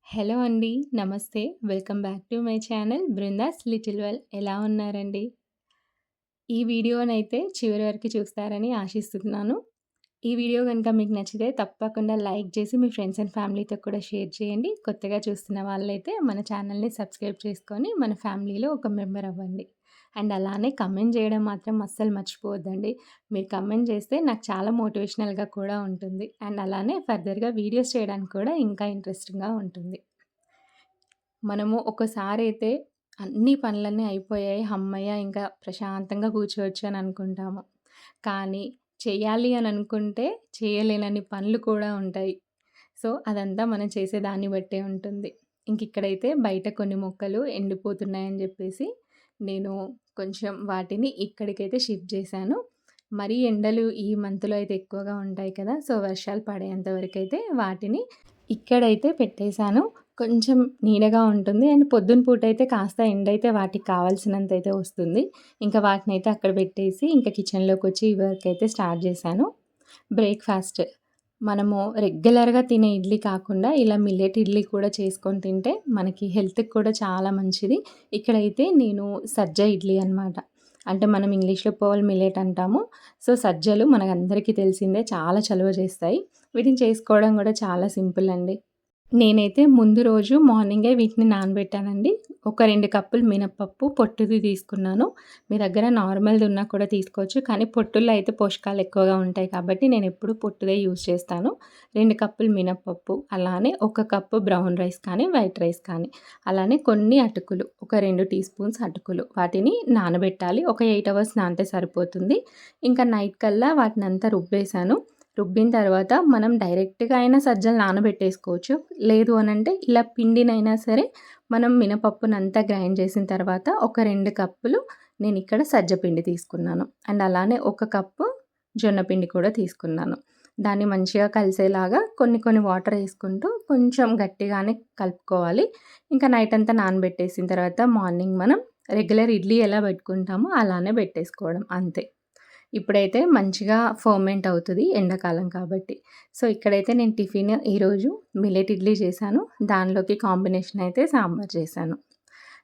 Hello అండి. నమస్తే. Welcome back to my channel 'Brinda's little world'. ఎలా ఉన్నారండి? ఈ వీడియోనైతే చివరి వరకు చూస్తారని ఆశిస్తున్నాను. ఈ వీడియో గనుక మీకు నచ్చితే తప్పకుండా లైక్ చేసి మీ ఫ్రెండ్స్ అండ్ ఫ్యామిలీతో కూడా షేర్ చేయండి. కొత్తగా చూస్తున్న వాళ్ళైతే మన ఛానల్‌ని సబ్స్క్రైబ్ చేసుకొని మన ఫ్యామిలీలో ఒక మెంబర్ అవ్వండి. అండ్ అలానే కమెంట్ చేయడం మాత్రం అస్సలు మర్చిపోవద్దండి. మీరు కమెంట్ చేస్తే నాకు చాలా మోటివేషనల్‌గా కూడా ఉంటుంది. అండ్ అలానే ఫర్దర్‌గా వీడియోస్ చేయడానికి కూడా ఇంకా ఇంట్రెస్టింగ్‌గా ఉంటుంది. మనము ఒకసారైతే అన్ని పనులన్నీ అయిపోయాయి. హమ్మయ్య! ఇంకా ప్రశాంతంగా కూర్చోవచ్చు అని అనుకుంటాము. కానీ చెయ్యాలి అని అనుకుంటే చేయలేనన్ని పనులు కూడా ఉంటాయి. సో, అదంతా మనం చేసే దాన్ని బట్టే ఉంటుంది. ఇంకిక్కడైతే బయట కొన్ని మొక్కలు ఎండిపోతున్నాయని జెప్పేసి నేను కొంచెం వాటిని ఇక్కడికైతే షిఫ్ట్ జేశాను. మరీ ఎండలు ఈ మంత్‌లో అయితే ఎక్కువగా ఉంటాయి కదా! సో, వర్షాలు పడేంత వరకైతే వాటిని ఇక్కడైతే పెట్టేశాను. కొంచెం నీడగా ఉంటుంది. అండ్ పొద్దున పూటైతే కాస్త ఎండైతే వాటికి కావాల్సినంతైతే వస్తుంది. ఇంకా వాటినైతే అక్కడ పెట్టేసి ఇంకా కిచెన్‌లోకొచ్చి ఈ వర్క్ అయితే స్టార్ట్ చేశాను. బ్రేక్‌ఫాస్ట్ మనము రెగ్యులర్‌గా తినే ఇడ్లీ కాకుండా ఇలా మిల్లెట్ ఇడ్లీ కూడా చేసుకొని తింటే మనకి హెల్త్‌కి కూడా చాలా మంచిది. ఇక్కడైతే నేను సజ్జ ఇడ్లీ అనమాట. అంటే మనం ఇంగ్లీష్‌లో పర్ల్ మిల్లెట్ అంటాము. సో, సజ్జలు మనకందరికీ తెలిసిందే చాలా చలువ చేస్తాయి. వీటిని చేసుకోవడం కూడా చాలా సింపుల్ అండి. నేనైతే ముందు రోజు మార్నింగే వీటిని నానబెట్టానండి. ఒక 2 కప్పులు మినపప్పు పొట్టుది తీసుకున్నాను. మీ దగ్గర నార్మల్‌ది ఉన్నా కూడా తీసుకోవచ్చు. కానీ పొట్టుల్లో అయితే పోషకాలు ఎక్కువగా ఉంటాయి కాబట్టి నేనెప్పుడు పొట్టుదే యూజ్ చేస్తాను. 2 కప్పులు మినపప్పు, అలానే ఒక కప్పు బ్రౌన్ రైస్ కానీ, వైట్ రైస్ కానీ, అలానే కొన్ని అటుకులు, ఒక 2 టీ స్పూన్స్ అటుకులు వాటిని నానబెట్టాలి. ఒక 8 అవర్స్ నానితే సరిపోతుంది. ఇంకా నైట్ కల్లా వాటినంతా రుబ్బేశాను. రుబ్బిన తర్వాత మనం డైరెక్ట్‌గా అయినా సజ్జలు నానబెట్టేసుకోవచ్చు. లేదు అనంటే ఇలా పిండినైనా సరే మనం మినపప్పునంతా గ్రైండ్ చేసిన తర్వాత ఒక 2 కప్పులు నేనిక్కడ సజ్జ పిండి తీసుకున్నాను. అండ్ అలానే ఒక కప్పు జొన్న పిండి కూడా తీసుకున్నాను. దాన్ని మంచిగా కలిసేలాగా కొన్ని కొన్ని వాటర్ ఏసుకుంటూ కొంచెం గట్టిగానే కలుపుకోవాలి. ఇంకా నైట్ అంతా నానబెట్టేసిన తర్వాత మార్నింగ్ మనం రెగ్యులర్ ఇడ్లీ ఎలా పెట్టుకుంటామో అలానే పెట్టేసుకోవడం అంతే. ఇప్పుడైతే మంచిగా ఫర్మెంట్ అవుతది ఎండాకాలం కాబట్టి. సో, ఇక్కడైతే నేను టిఫిన్ ఈరోజు మిల్లెట్ ఇడ్లీ చేశాను. దానిలోకి కాంబినేషన్ అయితే సాంబార్ చేశాను.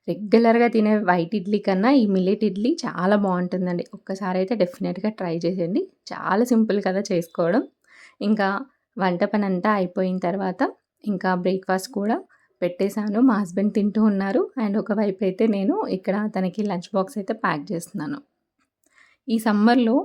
రెగ్యులర్‌గా తినే వైట్ ఇడ్లీ కన్నా ఈ మిల్లెట్ ఇడ్లీ చాలా బావుంటుందండి. ఒక్కసారైతే డెఫినిట్‌గా ట్రై చేసేయండి. చాలా సింపుల్ కదా చేసుకోవడం. ఇంకా వంట పనంతా అయిపోయిన తర్వాత ఇంకా బ్రేక్‌ఫాస్ట్ కూడా పెట్టేసాను. మా హస్బెండ్ తింటూ ఉన్నారు. అండ్ ఒకవైపైతే నేను ఇక్కడ తనకి లంచ్ బాక్స్ అయితే ప్యాక్ చేస్తున్నాను. ఈ సమ్మర్‌లో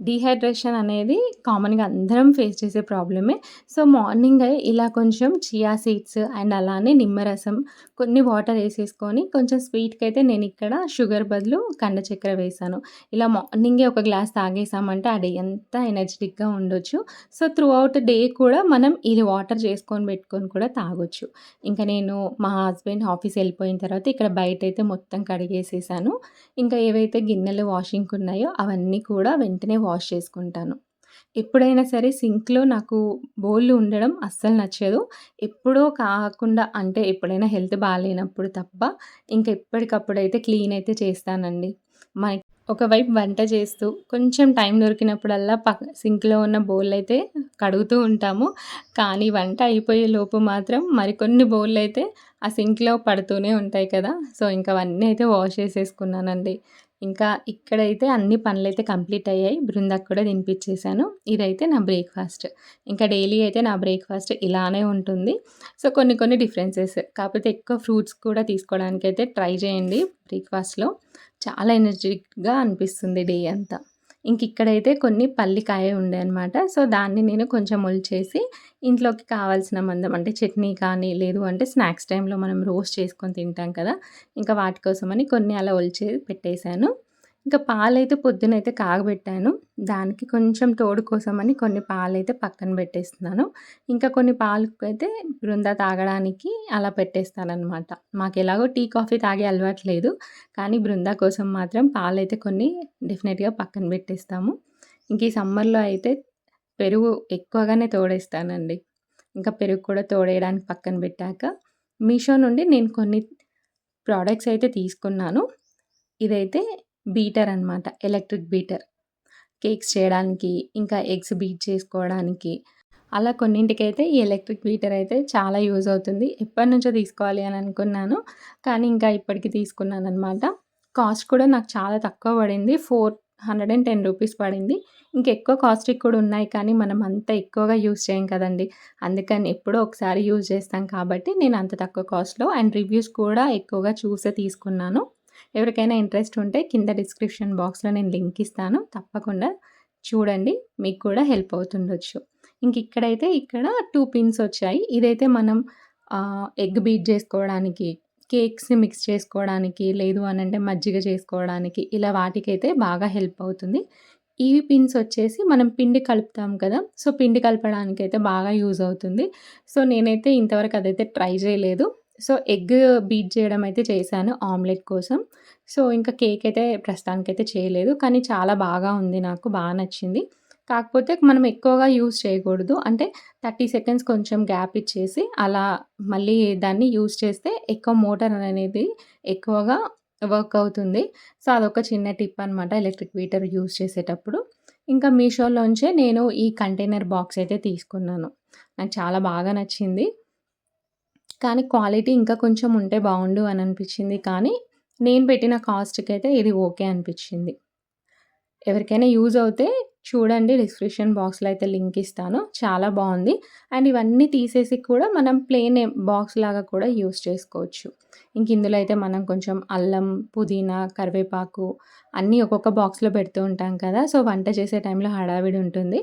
డీహైడ్రేషన్ అనేది కామన్‌గా అందరం ఫేస్ చేసే ప్రాబ్లమే. సో, మార్నింగే ఇలా కొంచెం చియా సీడ్స్ అండ్ అలానే నిమ్మరసం, కొన్ని వాటర్ ఏసేసుకొని కొంచెం స్వీట్‌కైతే నేనిక్కడ షుగర్ బదులు కండ చక్కెర వేశాను. ఇలా మార్నింగే ఒక గ్లాస్ తాగేసామంటే ఆ డే అంతా ఎనర్జిటిక్‌గా ఉండొచ్చు. సో, త్రూ ఔట్ డే కూడా మనం ఇది వాటర్ చేసుకొని పెట్టుకొని కూడా తాగొచ్చు. ఇంక నేను మా హస్బెండ్ ఆఫీస్ ఎళ్ళిపోయిన తర్వాత ఇక్కడ బయటైతే మొత్తం కడిగేసేసాను. ఇంకా ఏవైతే గిన్నెలు వాషింగ్‌కున్నాయో అవన్నీ కూడా వెంటనే వాష్ చేసుకుంటాను. ఎప్పుడైనా సరే సింక్‌లో నాకు బోళ్ళు ఉండడం అస్సలు నచ్చదు. ఎప్పుడో కాకుండా అంటే ఎప్పుడైనా హెల్త్ బాలేనప్పుడు తప్ప ఇంక ఎప్పటికప్పుడైతే క్లీన్ అయితే చేస్తానండి. మనకి ఒకవైపు వంట చేస్తూ కొంచెం టైం దొరికినప్పుడల్లా సింక్‌లో ఉన్న బోళ్ళైతే కడుగుతూ ఉంటాము. కానీ వంట అయిపోయే లోపు మాత్రం మరికొన్ని బోళ్ళైతే ఆ సింక్‌లో పడుతూనే ఉంటాయి కదా! సో, ఇంక అవన్నీ అయితే వాష్ చేసేసుకున్నానండి. ఇంకా ఇక్కడైతే అన్ని పనులైతే కంప్లీట్ అయ్యాయి. బృందాకి కూడా తినిపిచ్చేసాను. ఇదైతే నా బ్రేక్‌ఫాస్ట్. ఇంకా డైలీ అయితే నా బ్రేక్‌ఫాస్ట్ ఇలానే ఉంటుంది. సో, కొన్ని కొన్ని డిఫరెన్సెస్. కాకపోతే ఎక్కువ ఫ్రూట్స్ కూడా తీసుకోవడానికైతే ట్రై చేయండి బ్రేక్‌ఫాస్ట్‌లో. చాలా ఎనర్జిటిక్‌గా అనిపిస్తుంది డే అంతా. ఇంకిక్కడైతే కొన్ని పల్లికాయ ఉండే అనమాట. సో, దాన్ని నేను కొంచెం ఒలిచేసి ఇంట్లోకి కావాల్సిన మందం అంటే చట్నీ కానీ, లేదు అంటే స్నాక్స్ టైమ్‌లో మనం రోస్ట్ చేసుకొని తింటాం కదా! ఇంకా వాటి కోసమని కొన్ని అలా ఒలిచి పెట్టేశాను. ఇంకా పాలైతే పొద్దునైతే కాగబెట్టాను. దానికి కొంచెం తోడు కోసమని కొన్ని పాలైతే పక్కన పెట్టేస్తున్నాను. ఇంకా కొన్ని పాలకైతే బృంద తాగడానికి అలా పెట్టేస్తాననమాట. మాకెలాగో టీ, కాఫీ తాగే అలవాటు లేదు. కానీ బృంద కోసం మాత్రం పాలైతే కొన్ని డెఫినెట్‌గా పక్కన పెట్టేస్తాము. ఇంక ఈ సమ్మర్‌లో అయితే పెరుగు ఎక్కువగానే తోడేస్తానండి. ఇంకా పెరుగు కూడా తోడేయడానికి పక్కన పెట్టాక మీషో నుండి నేను కొన్ని ప్రొడక్ట్స్ అయితే తీసుకున్నాను. ఇదైతే బీటర్ అనమాట. Electric beater. కేక్స్ చేయడానికి, ఇంకా ఎగ్స్ బీట్ చేసుకోవడానికి. అలా కొన్నింటికైతే ఈ ఎలక్ట్రిక్ బీటర్ అయితే చాలా యూజ్ అవుతుంది. ఎప్పటినుంచో తీసుకోవాలి అని అనుకున్నాను. కానీ ఇంకా ఇప్పటికి తీసుకున్నాననమాట. కాస్ట్ కూడా నాకు చాలా తక్కువ పడింది. 410 రూపీస్ పడింది. ఇంకెక్కువ కాస్ట్‌వి కూడా ఉన్నాయి. కానీ మనం అంత ఎక్కువగా యూజ్ చేయం కదండీ! అందుకని ఎప్పుడో ఒకసారి యూజ్ చేస్తాం కాబట్టి నేను అంత తక్కువ కాస్ట్‌లో అండ్ రివ్యూస్ కూడా ఎక్కువగా చూసే తీసుకున్నాను. ఎవరికైనా ఇంట్రెస్ట్ ఉంటే కింద డిస్క్రిప్షన్ బాక్స్‌లో నేను లింక్ ఇస్తాను. తప్పకుండా చూడండి. మీకు కూడా హెల్ప్ అవుతుండొచ్చు. ఇక్కడ 2 పిన్స్ వచ్చాయి. ఇదైతే మనం ఎగ్ బీట్ చేసుకోవడానికి, కేక్స్‌ని మిక్స్ చేసుకోవడానికి, లేదు అనంటే మజ్జిగ చేసుకోవడానికి ఇలా వాటికైతే బాగా హెల్ప్ అవుతుంది. ఈ పిన్స్ వచ్చేసి మనం పిండి కలుపుతాం కదా! సో, పిండి కలపడానికైతే బాగా యూజ్ అవుతుంది. సో, నేనైతే ఇంతవరకు అదైతే ట్రై చేయలేదు. సో, ఎగ్ బీట్ చేయడం అయితే చేశాను ఆమ్లెట్ కోసం. సో, ఇంకా కేక్ అయితే ప్రస్తుతానికైతే చేయలేదు. కానీ చాలా బాగా ఉంది నాకు. నచ్చింది. కాకపోతే మనం ఎక్కువగా యూజ్ చేయకూడదు. అంటే 30 సెకండ్స్ కొంచెం గ్యాప్ ఇచ్చేసి అలా మళ్ళీ దాన్ని యూజ్ చేస్తే ఎక్కువ మోటార్ అనేది ఎక్కువగా వర్క్ అవుతుంది. సో, అదొక చిన్న టిప్ అనమాట ఎలక్ట్రిక్ బీటర్ యూజ్ చేసేటప్పుడు. ఇంకా మీషోలోంచే నేను ఈ కంటైనర్ బాక్స్ అయితే తీసుకున్నాను. నాకు చాలా బాగా నచ్చింది. కానీ క్వాలిటీ ఇంకా కొంచెం ఉంటే బావుండు అని అనిపించింది. కానీ నేను పెట్టిన కాస్ట్‌కైతే ఇది ఓకే అనిపించింది. ఎవరికైనా యూజ్ అవుతే చూడండి. డిస్క్రిప్షన్ బాక్స్‌లో అయితే లింక్ ఇస్తాను. చాలా బావుంది. అండ్ ఇవన్నీ తీసేసి కూడా మనం ప్లెయిన్ బాక్స్‌లాగా కూడా యూజ్ చేసుకోవచ్చు. ఇందులో అయితే మనం కొంచెం అల్లం, పుదీనా, కరివేపాకు అన్నీ ఒక్కొక్క బాక్స్‌లో పెడుతూ ఉంటాం కదా! సో, వంట చేసే టైంలో హడావిడి ఉంటుంది.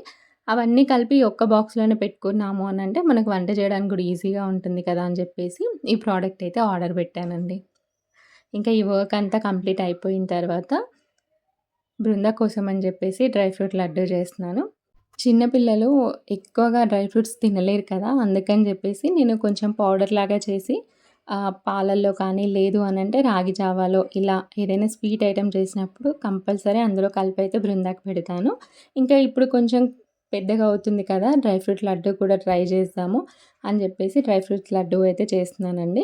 అవన్నీ కలిపి ఒక్క బాక్స్‌లోనే పెట్టుకున్నాము అనంటే మనకు వంట చేయడానికి కూడా ఈజీగా ఉంటుంది కదా! అని చెప్పేసి ఈ ప్రోడక్ట్ అయితే ఆర్డర్ పెట్టానండి. ఇంకా ఈ వర్క్ అంతా కంప్లీట్ అయిపోయిన తర్వాత బృంద కోసం అని చెప్పేసి డ్రై ఫ్రూట్ లడ్డూ చేస్తున్నాను. చిన్న పిల్లలు ఎక్కువగా డ్రై ఫ్రూట్స్ తినలేరు కదా! అందుకని చెప్పేసి నేను కొంచెం పౌడర్ లాగా చేసి పాలల్లో కానీ, లేదు అనంటే రాగి జావాలో ఇలా ఏదైనా స్వీట్ ఐటెమ్ చేసినప్పుడు కంపల్సరీ అందులో కలిపైతే బృందాకి పెడతాను. ఇంకా ఇప్పుడు కొంచెం పెద్దగా అవుతుంది కదా! డ్రై ఫ్రూట్ లడ్డు కూడా ట్రై చేద్దాము అని చెప్పేసి డ్రై ఫ్రూట్స్ లడ్డు అయితే చేస్తున్నానండి.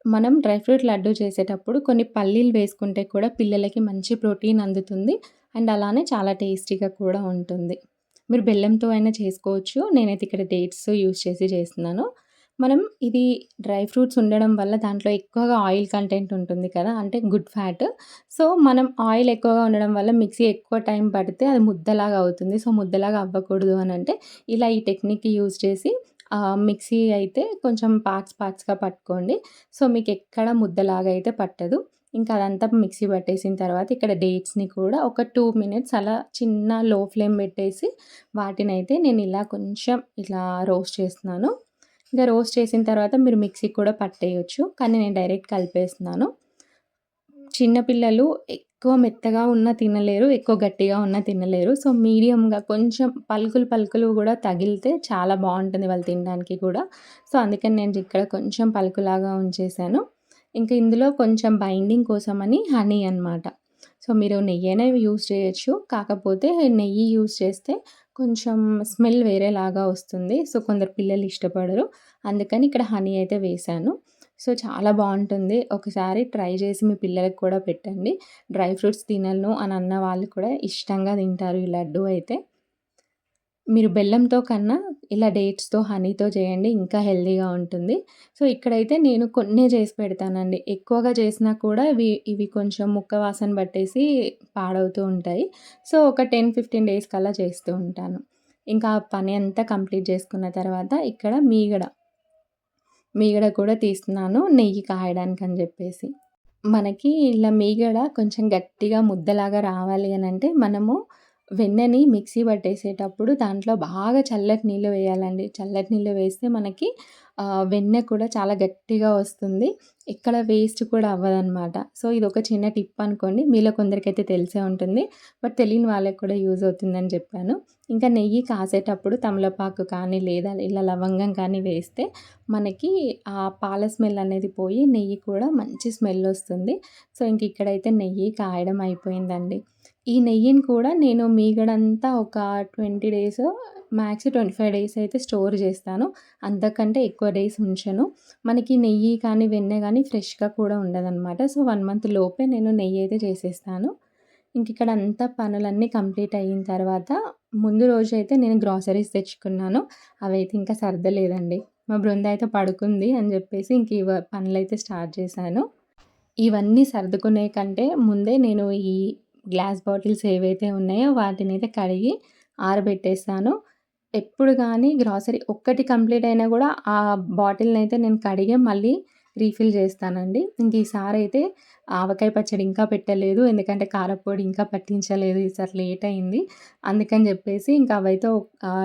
మనం డ్రై ఫ్రూట్ లడ్డు చేసేటప్పుడు కొన్ని పల్లీలు వేసుకుంటే కూడా పిల్లలకి మంచి ప్రోటీన్ అందుతుంది. అండ్ అలానే చాలా టేస్టీగా కూడా ఉంటుంది. మీరు బెల్లంతో అయినా చేసుకోవచ్చు. నేనైతే ఇక్కడ డేట్స్ యూజ్ చేసి చేస్తున్నాను. మనం ఇది డ్రై ఫ్రూట్స్ ఉండడం వల్ల దాంట్లో ఎక్కువగా ఆయిల్ కంటెంట్ ఉంటుంది కదా! అంటే గుడ్ ఫ్యాట్. సో, మనం ఆయిల్ ఎక్కువగా ఉండడం వల్ల మిక్సీ ఎక్కువ టైం పడితే అది ముద్దలాగా అవుతుంది. సో, ముద్దలాగా అవ్వకూడదు అనంటే ఇలా ఈ టెక్నిక్ యూజ్ చేసి మిక్సీ అయితే కొంచెం పార్ట్స్‌గా పట్టుకోండి. సో, మీకెక్కడ ముద్దలాగా అయితే పట్టదు. ఇంకా అదంతా మిక్సీ పట్టేసిన తర్వాత ఇక్కడ డేట్స్‌ని కూడా ఒక 2 మినిట్స్ అలా చిన్న లో ఫ్లేమ్ పెట్టేసి వాటినైతే నేను ఇలా కొంచెం ఇలా రోస్ట్ చేస్తున్నాను. ఇంకా రోస్ట్ చేసిన తర్వాత మీరు మిక్సీకి కూడా పట్టేయొచ్చు. కానీ నేను డైరెక్ట్ కలిపేస్తున్నాను. చిన్న పిల్లలు ఎక్కువ మెత్తగా ఉన్నా తినలేరు. ఎక్కువ గట్టిగా ఉన్నా తినలేరు. సో, మీడియంగా కొంచెం పలుకులు గూడా తగిలితే చాలా బావుంటుంది వాళ్ళు తినడానికి కూడా. సో, అందుకని నేను ఇక్కడ కొంచెం పలుకులాగా ఉంచేశాను. ఇంకా ఇందులో కొంచెం బైండింగ్ కోసమని హనీ అనమాట. సో, మీరు నెయ్యైనా యూజ్ చేయొచ్చు. కాకపోతే నెయ్యి యూజ్ చేస్తే కొంచెం స్మెల్ వేరేలాగా వస్తుంది. సో, కొందరు పిల్లలు ఇష్టపడరు. అందుకని ఇక్కడ హనీ అయితే వేశాను. సో, చాలా బావుంటుంది. ఒకసారి ట్రై చేసి మీ పిల్లలకి కూడా పెట్టండి. డ్రై ఫ్రూట్స్ తినను అని అన్న వాళ్ళు కూడా ఇష్టంగా తింటారు ఈ లడ్డూ అయితే. మీరు బెల్లంతో కన్నా ఇలా డేట్స్‌తో, హనీతో చేయండి. ఇంకా హెల్తీగా ఉంటుంది. సో, ఇక్కడైతే నేను కొన్నే చేసి పెడతానండి. ఎక్కువగా చేసినా కూడా ఇవి కొంచెం ముక్క వాసన పట్టేసి పాడవుతూ ఉంటాయి. సో, ఒక 10, 15 డేస్ కల్లా చేస్తూ ఉంటాను. ఇంకా ఆ పని అంతా కంప్లీట్ చేసుకున్న తర్వాత ఇక్కడ మీగడ కూడా తీస్తున్నాను నెయ్యి కాయడానికని జెప్పేసి. మనకి ఇలా మీగడ కొంచెం గట్టిగా ముద్దలాగా రావాలి అనంటే మనము వెన్నని మిక్సీ పట్టేసేటప్పుడు దాంట్లో బాగా చల్లటి నీళ్ళు వేయాలండి. చల్లటి నీళ్ళు వేస్తే మనకి వెన్న కూడా చాలా గట్టిగా వస్తుంది. ఎక్కడ వేస్ట్ కూడా అవ్వదనమాట. సో, ఇదొక చిన్న టిప్ అనుకోండి. మీలో కొందరికైతే తెలిసే ఉంటుంది. బట్ తెలియని వాళ్ళకి కూడా యూజ్ అవుతుందని చెప్పాను. ఇంకా నెయ్యి కాసేటప్పుడు తమలపాకు కానీ, లేదా ఇలా లవంగం కానీ వేస్తే మనకి ఆ పాల స్మెల్ అనేది పోయి నెయ్యి కూడా మంచి స్మెల్ వస్తుంది. సో, ఇక్కడైతే నెయ్యి కాయడం అయిపోయిందండి. ఈ నెయ్యిని కూడా నేను మీగడంతా ఒక 20 డేస్ మ్యాక్స్ 25 డేస్ అయితే స్టోర్ చేస్తాను. అంతకంటే ఎక్కువ డేస్ ఉంచను. మనకి నెయ్యి కానీ, వెన్న గానీ ఫ్రెష్‌గా కూడా ఉండదనమాట. సో, 1 మంత్ లోపే నేను నెయ్యి అయితే చేసేస్తాను. ఇంకిక్కడ అంతా పనులన్నీ కంప్లీట్ అయిన తర్వాత ముందు రోజైతే నేను గ్రాసరీస్ తెచ్చుకున్నాను. అవైతే ఇంకా సర్దలేదండి. మా బృంద అయితే పడుకుంది అని జెప్పేసి ఇంక పనులైతే స్టార్ట్ చేశాను. ఇవన్నీ సర్దుకునే కంటే ముందే నేను ఈ గ్లాస్ బాటిల్స్ ఏవైతే ఉన్నాయో వాటినైతే కడిగి ఆరబెట్టేసాను. ఎప్పుడు గానీ గ్రాసరీ ఒక్కటి కంప్లీట్ అయినా గూడా ఆ బాటిల్‌నైతే నేను కడిగే మళ్ళీ రీఫిల్ జేస్తానండి. ఇంక ఈసారైతే ఆవకాయ పచ్చడి ఇంకా పెట్టలేదు. ఎందుకంటే కారప్పొడి ఇంకా పట్టించలేదు. ఈసారి లేట్ అయింది. అందుకని జెప్పేసి ఇంక అవైతే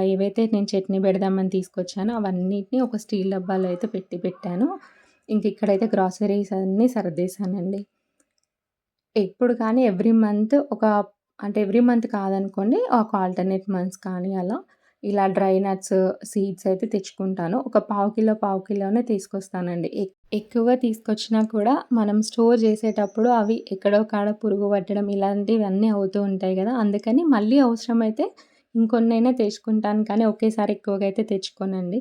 ఏవైతే నేను చట్నీ పెడదామని తీసుకొచ్చానో అవన్నిటిని ఒక స్టీల్ డబ్బాలో అయితే పెట్టాను. ఇంకిక్కడైతే గ్రాసరీస్ అన్నీ సర్దేశానండి. ఎప్పుడు కానీ ఎవ్రీ మంత్ అంటే ఎవ్రీ మంత్ కాదనుకోండి. ఒక ఆల్టర్‌నేట్ మంత్స్ కానీ అలా ఇలా డ్రై నట్స్, సీడ్స్ అయితే తెచ్చుకుంటాను. ఒక పావు కిలో, పావు కిలోనే తీసుకొస్తానండి. ఎక్కువగా తీసుకొచ్చినా కూడా మనం స్టోర్ చేసేటప్పుడు అవి ఎక్కడో కాడ పురుగు పట్టడం ఇలాంటివన్నీ అవుతూ ఉంటాయి గదా! అందుకని మళ్ళీ అవసరమైతే ఇంకొన్నైనా తెచ్చుకుంటాను కానీ ఒకేసారి ఎక్కువగా అయితే తెచ్చుకోనండి.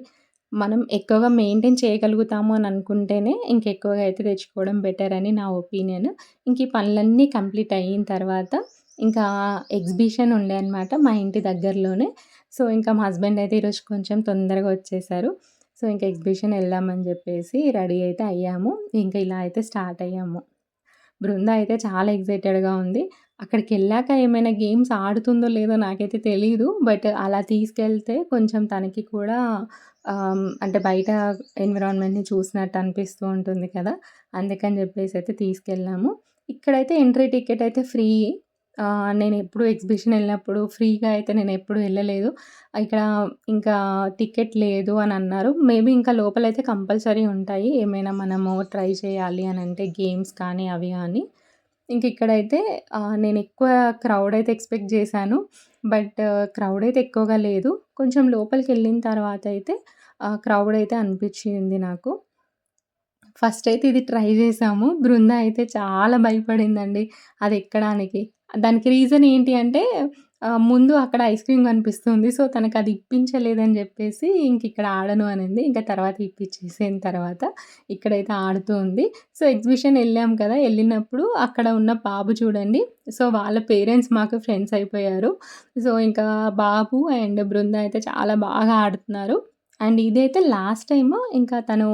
మనం ఎక్కువగా మెయింటైన్ చేయగలుగుతాము అని అనుకుంటేనే ఇంకెక్కువగా అయితే తెచ్చుకోవడం బెటర్ అని నా ఒపీనియన్. ఇంక ఈ పనులన్నీ కంప్లీట్ అయిన తర్వాత ఇంకా ఎగ్జిబిషన్ ఉండే అనమాట మా ఇంటి దగ్గరలోనే. సో, ఇంకా మా హస్బెండ్ అయితే ఈరోజు కొంచెం తొందరగా వచ్చేసారు. సో, ఇంక ఎగ్జిబిషన్ ఎళ్దామని జెప్పేసి రెడీ అయితే అయ్యాము. ఇంక ఇలా అయితే స్టార్ట్ అయ్యాము. బృంద అయితే చాలా ఎక్సైటెడ్‌గా ఉంది. అక్కడికెళ్ళాక ఏమైనా గేమ్స్ ఆడుతుందో లేదో నాకైతే తెలీదు. బట్ అలా తీసుకెళ్తే కొంచెం తనకి కూడా అంటే బయట ఎన్విరాన్మెంట్‌ని చూసినట్టు అనిపిస్తూ ఉంటుంది కదా! అందుకని జెప్పేసి అయితే తీసుకెళ్ళాము. ఇక్కడైతే ఎంట్రీ టికెట్ అయితే ఫ్రీ. నేనెప్పుడు ఎగ్జిబిషన్ ఎళ్ళినప్పుడు ఫ్రీగా అయితే నేనెప్పుడు ఎళ్ళలేదు. ఇక్కడ ఇంకా టికెట్ లేదు అని అన్నారు. మేబీ ఇంకా లోపలైతే కంపల్సరీ ఉంటాయి. ఏమైనా మనము ట్రై చేయాలి అనంటే గేమ్స్ కానీ అవి గానీ. ఇంకిక్కడైతే నేనెక్కువ క్రౌడ్ అయితే ఎక్స్‌పెక్ట్ జేశాను. బట్ క్రౌడ్ అయితే ఎక్కువగా లేదు. కొంచెం లోపలికెళ్ళిన తర్వాత అయితే క్రౌడ్ అయితే అనిపిచ్చింది నాకు. ఫస్ట్ అయితే ఇది ట్రై జేశాము. బృంద అయితే చాలా భయపడిందండి అదెక్కడానికి. దానికి రీజన్ ఏంటి అంటే ముందు అక్కడ ఐస్ క్రీమ్ కనిపిస్తుంది. సో, తనకది ఇప్పించలేదని జెప్పేసి ఇంకిక్కడ ఆడను అనింది. ఇంక తర్వాత ఇప్పిచ్చేసిన తర్వాత ఇక్కడైతే ఆడుతూ ఉంది. సో, ఎగ్జిబిషన్ ఎళ్ళాం కదా! ఎళ్ళినప్పుడు అక్కడ ఉన్న బాబు చూడండి. సో, వాళ్ళ పేరెంట్స్ మాకు ఫ్రెండ్స్ అయిపోయారు. సో, ఇంకా బాబు అండ్ బృంద అయితే చాలా బాగా ఆడుతున్నారు. అండ్ ఇదైతే లాస్ట్ టైము ఇంకా తను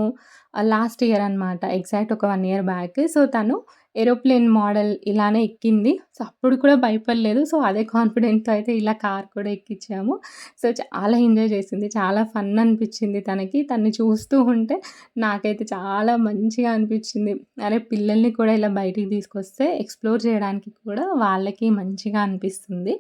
లాస్ట్ ఇయర్ అనమాట. ఎగ్జాక్ట్ ఒక 1 ఇయర్ బ్యాక్. సో, తను ఏరోప్లేన్ మోడల్ ఇలానే ఎక్కింది. సో, అప్పుడు కూడా భయపడలేదు. సో, అదే కాన్ఫిడెంట్‌తో అయితే ఇలా కార్ కూడా ఎక్కిచ్చాము. సో, చాలా ఎంజాయ్ చేసింది. చాలా ఫన్ అనిపిచ్చింది తనకి. తనని చూస్తూ ఉంటే నాకైతే చాలా మంచిగా అనిపిచ్చింది. అరే! పిల్లల్ని కూడా ఇలా బయటికి తీసుకొస్తే ఎక్స్‌ప్లోర్ చేయడానికి కూడా వాళ్ళకి మంచిగా అనిపిస్తుంది.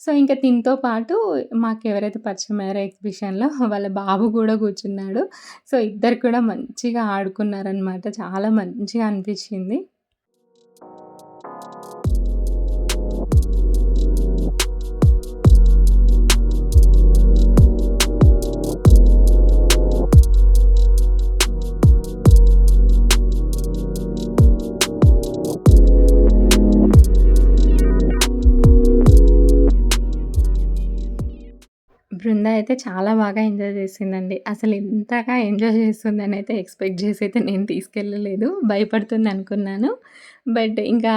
సో, ఇంక దీంతో పాటు మాకెవరైతే పరిచయమయ్యారో ఎగ్జిబిషన్‌లో వాళ్ళ బాబు గూడా కూర్చున్నాడు. సో, ఇద్దరు కూడా మంచిగా ఆడుకున్నారనమాట. చాలా మంచిగా అనిపిచ్చింది. బృంద అయితే చాలా బాగా ఎంజాయ్ చేసిందండి. అసలు ఇంతగా ఎంజాయ్ చేస్తుందనైతే ఎక్స్‌పెక్ట్ చేసైతే నేను తీసుకెళ్ళలేదు. భయపడుతుందనుకున్నాను. బట్ ఇంకా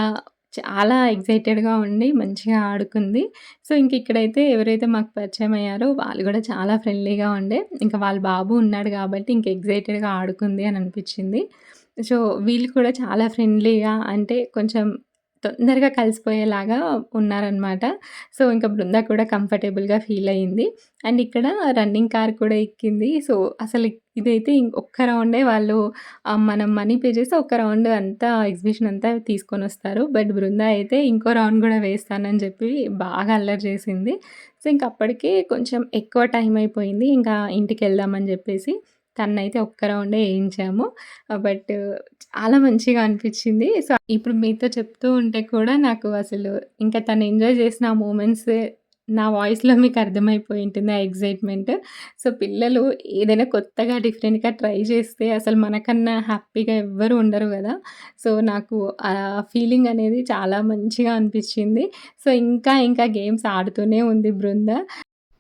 చాలా ఎక్సైటెడ్‌గా ఉండి మంచిగా ఆడుకుంది. సో, ఇంకిక్కడైతే ఎవరైతే మాకు పరిచయమయ్యారో వాళ్ళు గూడా చాలా ఫ్రెండ్లీగా ఉండే. ఇంకా వాళ్ళ బాబు ఉన్నాడు గాబట్టి ఇంక ఎక్సైటెడ్‌గా ఆడుకుంది అని అనిపిచ్చింది. సో, వీళ్ళు కూడా చాలా ఫ్రెండ్లీగా అంటే కొంచెం తొందరగా కలిసిపోయేలాగా ఉన్నారనమాట. సో, ఇంక బృంద కూడా కంఫర్టబుల్‌గా ఫీల్ అయింది. అండ్ ఇక్కడ రన్నింగ్ కార్ కూడా ఎక్కింది. సో, అసలు ఇదైతే ఒక్క రౌండే వాళ్ళు మనం మనీ పే చేసి ఒక రౌండ్ అంతా ఎగ్జిబిషన్ అంతా తీసుకొనొస్తారు. బట్ బృంద అయితే ఇంకో రౌండ్ గూడా వేస్తానని చెప్పి బాగా అల్లరి చేసింది. సో, ఇంక అప్పటికే కొంచెం ఎక్కువ టైం అయిపోయింది. ఇంకా ఇంటికెళ్దామని జెప్పేసి తననైతే ఒక్క రౌండే ఏయించాము. బట్ చాలా మంచిగా అనిపిచ్చింది. సో, ఇప్పుడు మీతో చెప్తూ ఉంటే కూడా నాకు అసలు ఇంకా తను ఎంజాయ్ చేసిన ఆ మూమెంట్స్ నా వాయిస్‌లో మీకు అర్థమైపోయి ఉంటుంది ఆ ఎక్సైట్‌మెంట్. సో, పిల్లలు ఏదైనా కొత్తగా డిఫరెంట్‌గా ట్రై చేస్తే అసలు మనకన్నా హ్యాపీగా ఎవ్వరు ఉండరు గదా! సో, నాకు ఆ ఫీలింగ్ అనేది చాలా మంచిగా అనిపిచ్చింది. సో, ఇంకా గేమ్స్ ఆడుతూనే ఉంది బృంద.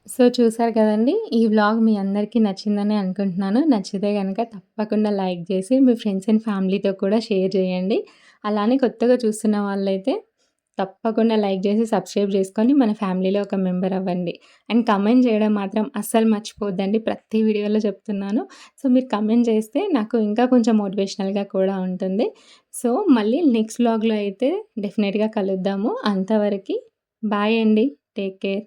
సో, చూసారు కదండీ! ఈ వ్లాగ్ మీ అందరికీ నచ్చిందని అనుకుంటున్నాను. నచ్చితే గనక తప్పకుండా లైక్ చేసి మీ ఫ్రెండ్స్ అండ్ ఫ్యామిలీతో కూడా షేర్ చేయండి. అలానే కొత్తగా చూస్తున్న వాళ్ళైతే తప్పకుండా లైక్ చేసి, సబ్స్క్రైబ్ చేసుకొని మన ఫ్యామిలీలో ఒక మెంబర్ అవ్వండి. అండ్ కామెంట్ చేయడం మాత్రం అస్సలు మర్చిపోవద్దండి. ప్రతి వీడియోలో చెప్తున్నాను. సో, మీరు కామెంట్ చేస్తే నాకు ఇంకా కొంచెం మోటివేషనల్‌గా కూడా ఉంటుంది. సో, మళ్ళీ నెక్స్ట్ వ్లాగ్‌లో అయితే డెఫినెట్‌గా కలుద్దాము. అంతవరకి బాయ్ అండి. Take care.